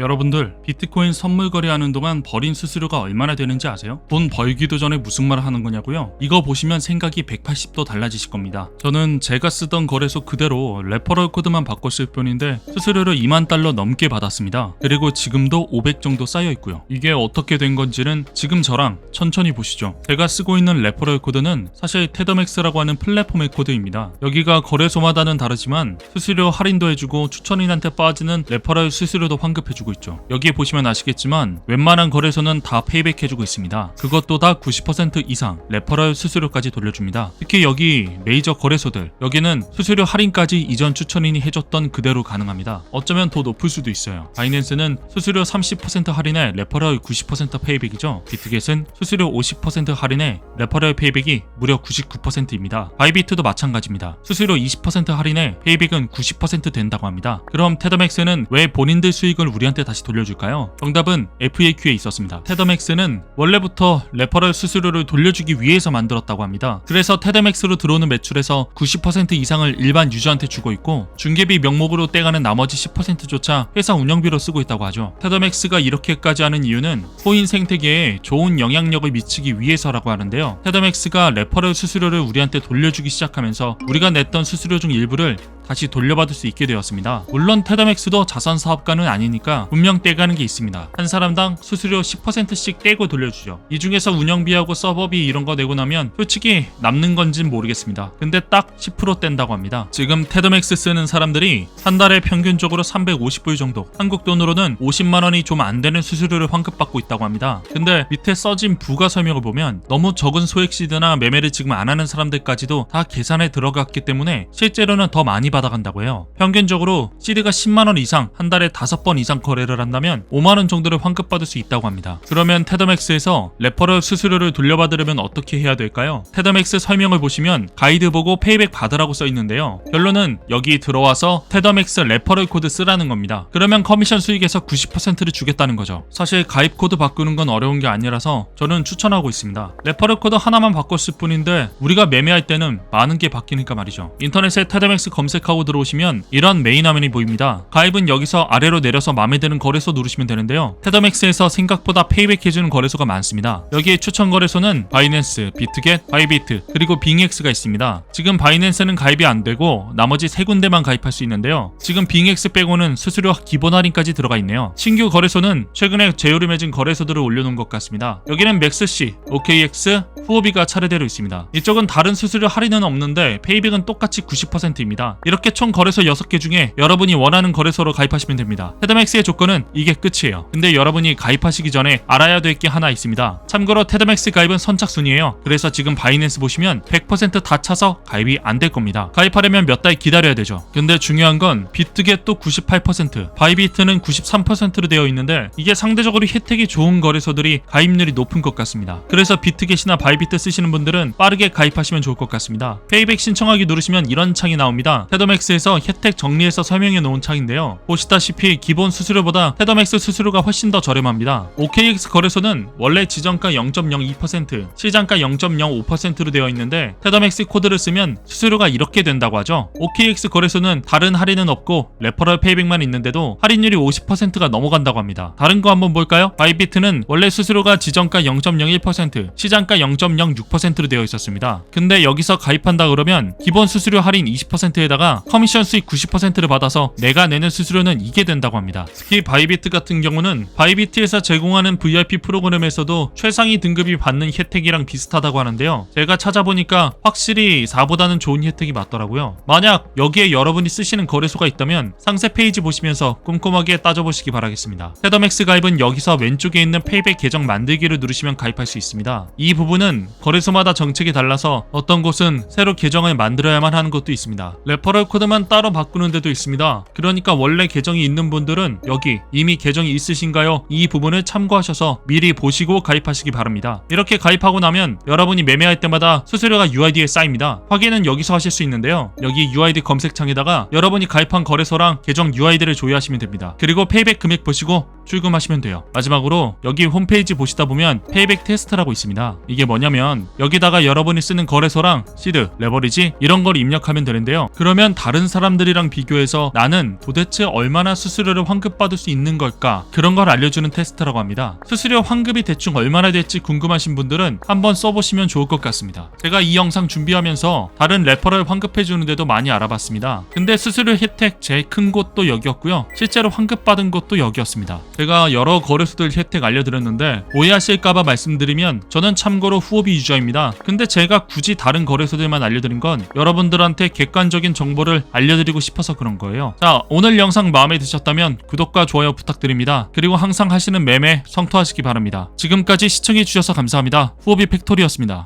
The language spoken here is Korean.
여러분들 비트코인 선물 거래하는 동안 벌인 수수료가 얼마나 되는지 아세요? 돈 벌기도 전에 무슨 말을 하는 거냐고요? 이거 보시면 생각이 180도 달라지실 겁니다. 저는 제가 쓰던 거래소 그대로 레퍼럴 코드만 바꿨을 뿐인데 수수료를 2만 달러 넘게 받았습니다. 그리고 지금도 500 정도 쌓여 있고요. 이게 어떻게 된 건지는 지금 저랑 천천히 보시죠. 제가 쓰고 있는 레퍼럴 코드는 사실 테더맥스라고 하는 플랫폼의 코드입니다. 여기가 거래소마다는 다르지만 수수료 할인도 해주고 추천인한테 빠지는 레퍼럴 수수료도 환급해주고 있죠. 여기에 보시면 아시겠지만 웬만한 거래소는 다 페이백 해주고 있습니다. 그것도 다 90% 이상 레퍼럴 수수료까지 돌려줍니다. 특히 여기 메이저 거래소들, 여기는 수수료 할인까지 이전 추천인이 해줬던 그대로 가능합니다. 어쩌면 더 높을 수도 있어요. 바이낸스는 수수료 30% 할인에 레퍼럴 90% 페이백이죠. 비트겟은 수수료 50% 할인에 레퍼럴 페이백이 무려 99%입니다. 바이비트도 마찬가지입니다. 수수료 20% 할인에 페이백은 90% 된다고 합니다. 그럼 테더맥스는 왜 본인들 수익을 우리한테 다시 돌려줄까요? 정답은 FAQ에 있었습니다. 테더맥스는 원래부터 레퍼럴 수수료를 돌려주기 위해서 만들었다고 합니다. 그래서 테더맥스로 들어오는 매출에서 90% 이상을 일반 유저한테 주고 있고 중개비 명목으로 떼가는 나머지 10%조차 회사 운영비로 쓰고 있다고 하죠. 테더맥스가 이렇게까지 하는 이유는 코인 생태계에 좋은 영향력을 미치기 위해서라고 하는데요. 테더맥스가 레퍼럴 수수료를 우리한테 돌려주기 시작하면서 우리가 냈던 수수료 중 일부를 다시 돌려받을 수 있게 되었습니다. 물론 테더맥스도 자선 사업가는 아니니까 분명 떼가는 게 있습니다. 한 사람당 수수료 10%씩 떼고 돌려주죠. 이 중에서 운영비하고 서버비 이런 거 내고 나면 솔직히 남는 건진 모르겠습니다. 근데 딱 10% 뗀다고 합니다. 지금 테더맥스 쓰는 사람들이 한 달에 평균적으로 350불 정도, 한국 돈으로는 50만 원이 좀 안 되는 수수료를 환급받고 있다고 합니다. 근데 밑에 써진 부가 설명을 보면 너무 적은 소액 시드나 매매를 지금 안 하는 사람들까지도 다 계산에 들어갔기 때문에 실제로는 더 많이 받아간다고 해요. 평균적으로 시드가 10만원 이상 한 달에 5번 이상 거래를 한다면 5만원 정도를 환급받을 수 있다고 합니다. 그러면 테더맥스에서 레퍼럴 수수료를 돌려받으려면 어떻게 해야 될까요? 테더맥스 설명을 보시면 가이드 보고 페이백 받으라고 써 있는데요. 결론은 여기 들어와서 테더맥스 레퍼럴 코드 쓰라는 겁니다. 그러면 커미션 수익에서 90%를 주겠다는 거죠. 사실 가입 코드 바꾸는 건 어려운 게 아니라서 저는 추천하고 있습니다. 레퍼럴 코드 하나만 바꿨을 뿐인데 우리가 매매할 때는 많은 게 바뀌니까 말이죠. 인터넷에 테더맥스 검색하고 들어오시면 이런 메인 화면이 보입니다. 가입은 여기서 아래로 내려서 마음에 드는 거래소 누르시면 되는데요. 테더맥스에서 생각보다 페이백 해주는 거래소가 많습니다. 여기에 추천 거래소는 바이낸스, 비트겟, 바이비트, 그리고 빙엑스가 있습니다. 지금 바이낸스는 가입이 안 되고 나머지 세 군데만 가입할 수 있는데요. 지금 빙엑스 빼고는 수수료 기본 할인까지 들어가 있네요. 신규 거래소는 최근에 제휴를 맺은 거래소들을 올려놓은 것 같습니다. 여기는 맥스시, OKX, 후오비가 차례대로 있습니다. 이쪽은 다른 수수료 할인은 없는데 페이백은 똑같이 90%입니다. 이렇게 총 거래소 6개 중에 여러분이 원하는 거래소로 가입하시면 됩니다. 테더맥스의 조건은 이게 끝이에요. 근데 여러분이 가입하시기 전에 알아야 될 게 하나 있습니다. 참고로 테더맥스 가입은 선착순이에요. 그래서 지금 바이낸스 보시면 100% 다 차서 가입이 안 될 겁니다. 가입하려면 몇 달 기다려야 되죠. 근데 중요한 건 비트겟도 98%, 바이비트는 93%로 되어 있는데 이게 상대적으로 혜택이 좋은 거래소들이 가입률이 높은 것 같습니다. 그래서 비트겟이나 바이비트 쓰시는 분들은 빠르게 가입하시면 좋을 것 같습니다. 페이백 신청하기 누르시면 이런 창이 나옵니다. 테더맥스에서 혜택 정리해서 설명해 놓은 창인데요. 보시다시피 기본 수수료보다 테더맥스 수수료가 훨씬 더 저렴합니다. OKX 거래소는 원래 지정가 0.02%, 시장가 0.05%로 되어 있는데 테더맥스 코드를 쓰면 수수료가 이렇게 된다고 하죠. OKX 거래소는 다른 할인은 없고 레퍼럴 페이백만 있는데도 할인율이 50%가 넘어간다고 합니다. 다른 거 한번 볼까요? 바이비트는 원래 수수료가 지정가 0.01%, 시장가 0.06%로 되어 있었습니다. 근데 여기서 가입한다 그러면 기본 수수료 할인 20%에다가 커미션 수익 90%를 받아서 내가 내는 수수료는 이게 된다고 합니다. 특히 바이비트 같은 경우는 바이비트에서 제공하는 VIP 프로그램에서도 최상위 등급이 받는 혜택이랑 비슷하다고 하는데요. 제가 찾아보니까 확실히 4보다는 좋은 혜택이 맞더라고요. 만약 여기에 여러분이 쓰시는 거래소가 있다면 상세 페이지 보시면서 꼼꼼하게 따져보시기 바라겠습니다. 테더맥스 가입은 여기서 왼쪽에 있는 페이백 계정 만들기를 누르시면 가입할 수 있습니다. 이 부분은 거래소마다 정책이 달라서 어떤 곳은 새로 계정을 만들어야만 하는 것도 있습니다. 레퍼럴 코드만 따로 바꾸는 데도 있습니다. 그러니까 원래 계정이 있는 분들은 여기 이미 계정이 있으신가요? 이 부분을 참고하셔서 미리 보시고 가입하시기 바랍니다. 이렇게 가입하고 나면 여러분이 매매할 때마다 수수료가 UID에 쌓입니다. 확인은 여기서 하실 수 있는데요. 여기 UID 검색창에다가 여러분이 가입한 거래소랑 계정 UID를 조회하시면 됩니다. 그리고 페이백 금액 보시고 출금하시면 돼요. 마지막으로 여기 홈페이지 보시다 보면 페이백 테스트라고 있습니다. 이게 뭐냐면 여기다가 여러분이 쓰는 거래소랑 시드, 레버리지 이런 걸 입력하면 되는데요. 그러면 다른 사람들이랑 비교해서 나는 도대체 얼마나 수수료를 환급받을 수 있는 걸까? 그런 걸 알려주는 테스트라고 합니다. 수수료 환급이 대충 얼마나 될지 궁금하신 분들은 한번 써보시면 좋을 것 같습니다. 제가 이 영상 준비하면서 다른 레퍼럴 환급해주는데도 많이 알아봤습니다. 근데 수수료 혜택 제일 큰 곳도 여기였고요. 실제로 환급받은 곳도 여기였습니다. 제가 여러 거래소들 혜택 알려드렸는데 오해하실까봐 말씀드리면 저는 참고로 후오비 유저입니다. 근데 제가 굳이 다른 거래소들만 알려드린 건 여러분들한테 객관적인 정보를 알려드리고 싶어서 그런 거예요. 자, 오늘 영상 마음에 드셨다면 구독과 좋아요 부탁드립니다. 그리고 항상 하시는 매매 성토하시기 바랍니다. 지금까지 시청해주셔서 감사합니다. 후오비 팩토리였습니다.